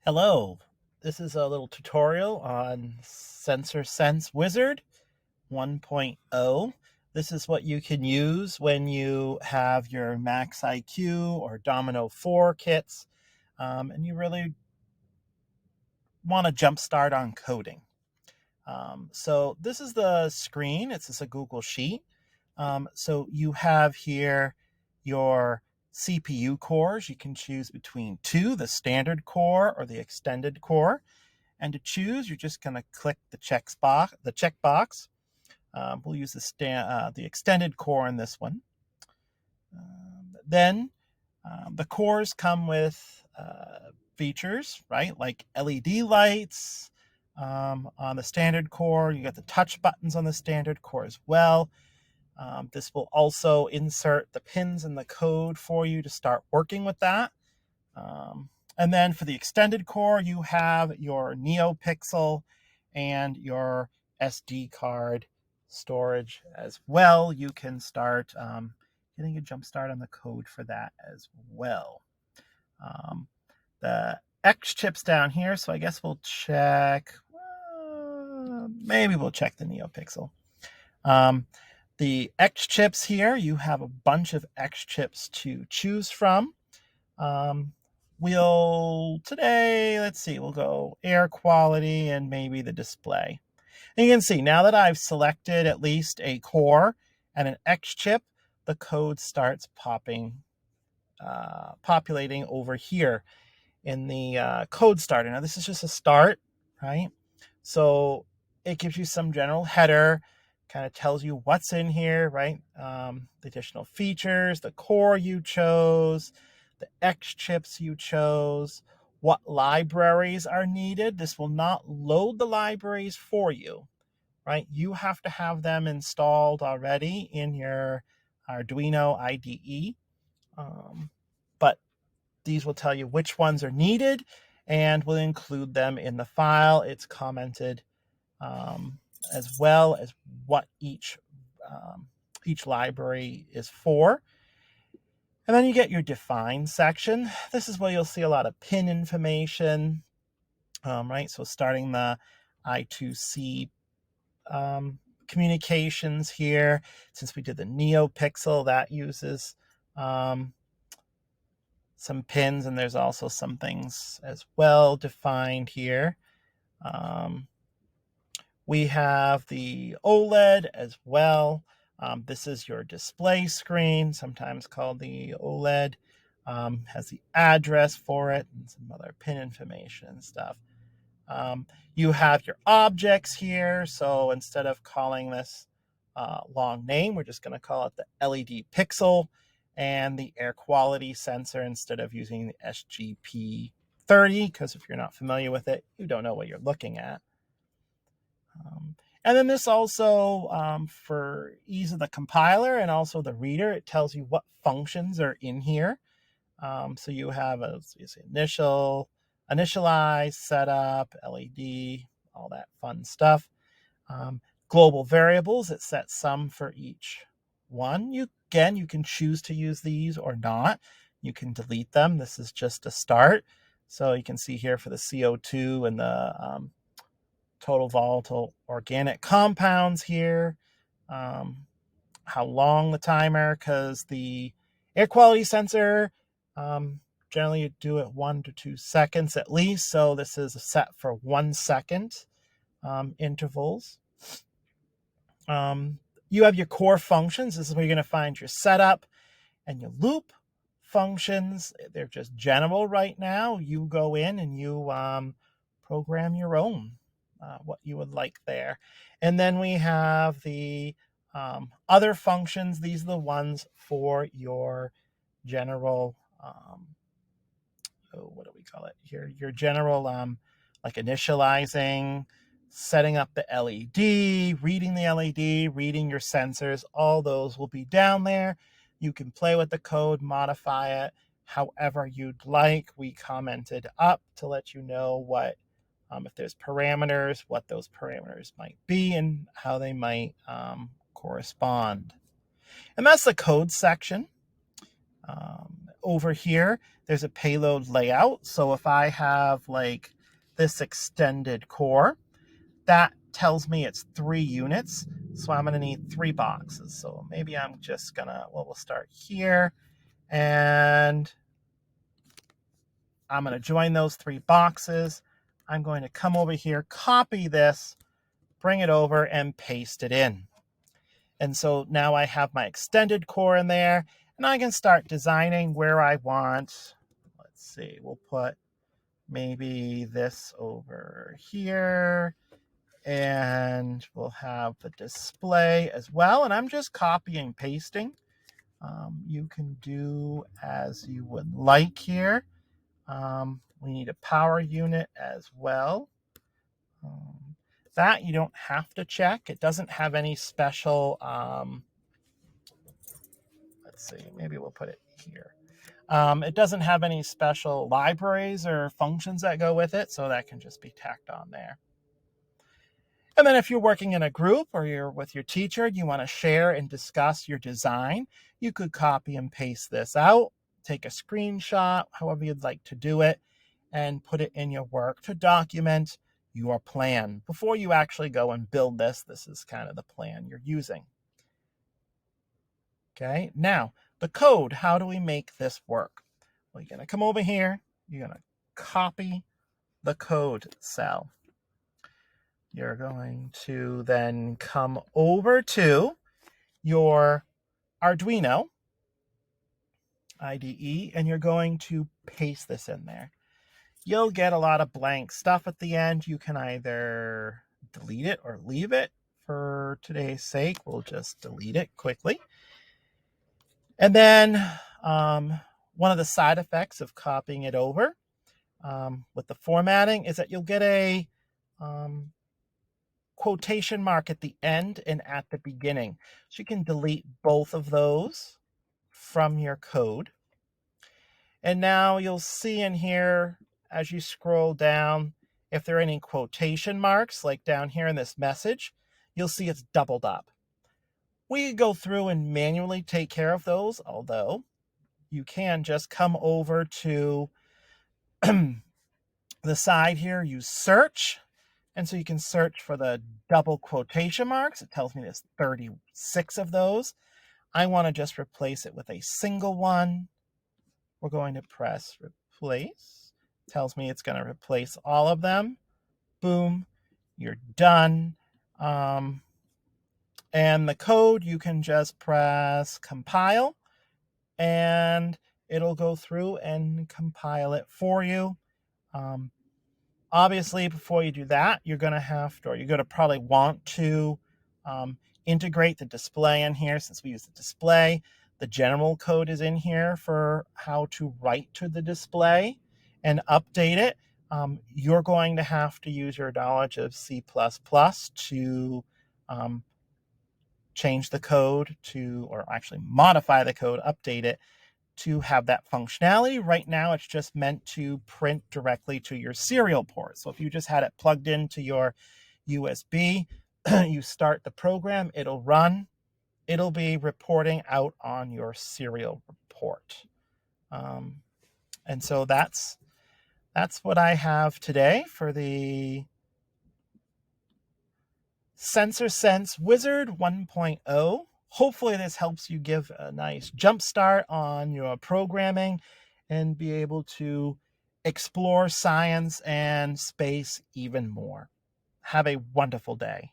Hello, this is a little tutorial on SensorSense Wizard 1.0. This is what you can use when you have your MaxIQ or Domino 4 kits, and you really want to jumpstart on coding. So this is the screen. It's just a Google Sheet. So you have here your CPU cores. You can choose between two, the standard core or the extended core. And to choose, you're just going to click the checkbox. We'll use the extended core in this one. Then the cores come with features, right? Like LED lights on the standard core. You got the touch buttons on the standard core as well. This will also insert the pins in the code for you to start working with that. And then for the extended core, you have your NeoPixel and your SD card storage as well. You can start getting a jump start on the code for that as well. The X chips down here, so I guess we'll check, maybe we'll check the NeoPixel. The X chips here, you have a bunch of X chips to choose from. Today, let's see, we'll go air quality and maybe the display. And you can see now that I've selected at least a core and an X chip, the code starts populating over here in the code starter. Now this is just a start, right? So it gives you some general header, kind of tells you what's in here, right? The additional features, the core you chose, the X chips you chose, what libraries are needed. This will not load the libraries for you, right? You have to have them installed already in your Arduino IDE. But these will tell you which ones are needed and will include them in the file. It's commented as well as what each library is for. And then you get your define section. This is where you'll see a lot of pin information, right? So starting the I2C communications here, since we did the NeoPixel, that uses some pins, and there's also some things as well defined here. We have the OLED as well. This is your display screen, sometimes called the OLED. Has the address for it and some other pin information and stuff. You have your objects here. So instead of calling this long name, we're just going to call it the LED pixel and the air quality sensor instead of using the SGP30, because if you're not familiar with it, you don't know what you're looking at. And then this also, for ease of the compiler and also the reader, it tells you what functions are in here. So you have initialize, setup, LED, all that fun stuff. Global variables, it sets some for each one. You can choose to use these or not. You can delete them. This is just a start. So you can see here for the CO2 and the total volatile organic compounds here, how long the timer, because the air quality sensor, generally you do it 1 to 2 seconds at least. So this is set for 1 second intervals. You have your core functions. This is where you're going to find your setup and your loop functions. They're just general right now. You go in and you program your own, what you would like there. And then we have the other functions. These are the ones for your general, what do we call it here? Your general, like initializing, setting up the LED, reading the LED, reading your sensors. All those will be down there. You can play with the code, modify it however you'd like. We commented up to let you know what, if there's parameters, what those parameters might be and how they might correspond. And that's the code section. over here, there's a payload layout. So if I have like this extended core, that tells me it's 3 units. So I'm going to need 3 boxes. So maybe I'm just going to, well, we'll start here. And I'm going to join those 3 boxes. I'm going to come over here, copy this, bring it over, and paste it in. And so now I have my extended core in there, and I can start designing where I want. Let's see, we'll put maybe this over here, and we'll have the display as well. And I'm just copying, pasting. You can do as you would like here. We need a power unit as well. That you don't have to check. It doesn't have any special, let's see, maybe we'll put it here. It doesn't have any special libraries or functions that go with it, so that can just be tacked on there. And then if you're working in a group or you're with your teacher and you want to share and discuss your design, you could copy and paste this out, take a screenshot, however you'd like to do it, and put it in your work to document your plan. Before you actually go and build this, this is kind of the plan you're using. Okay, now the code, how do we make this work? Well, you're going to come over here, you're going to copy the code cell. You're going to then come over to your Arduino IDE, and you're going to paste this in there. You'll get a lot of blank stuff at the end. You can either delete it or leave it. For today's sake, we'll just delete it quickly. And then one of the side effects of copying it over with the formatting is that you'll get a quotation mark at the end and at the beginning. So you can delete both of those from your code. And now you'll see in here, as you scroll down, if there are any quotation marks, like down here in this message, you'll see it's doubled up. We go through and manually take care of those, although you can just come over to the side here, use search. And so you can search for the double quotation marks. It tells me there's 36 of those. I want to just replace it with a single one. We're going to press replace. It tells me it's going to replace all of them. Boom, you're done. And the code, you can just press compile, and it'll go through and compile it for you. Obviously, before you do that, you're going to have to, or you're going to probably want to integrate the display in here. Since we use the display, the general code is in here for how to write to the display and update it. You're going to have to use your knowledge of C++ to change the code to, or actually modify the code, update it to have that functionality. Right now, it's just meant to print directly to your serial port. So if you just had it plugged into your USB, you start the program, it'll run, it'll be reporting out on your serial port. And so that's what I have today for the SensorSense Wizard 1.0. Hopefully this helps you give a nice jump start on your programming and be able to explore science and space even more. Have a wonderful day.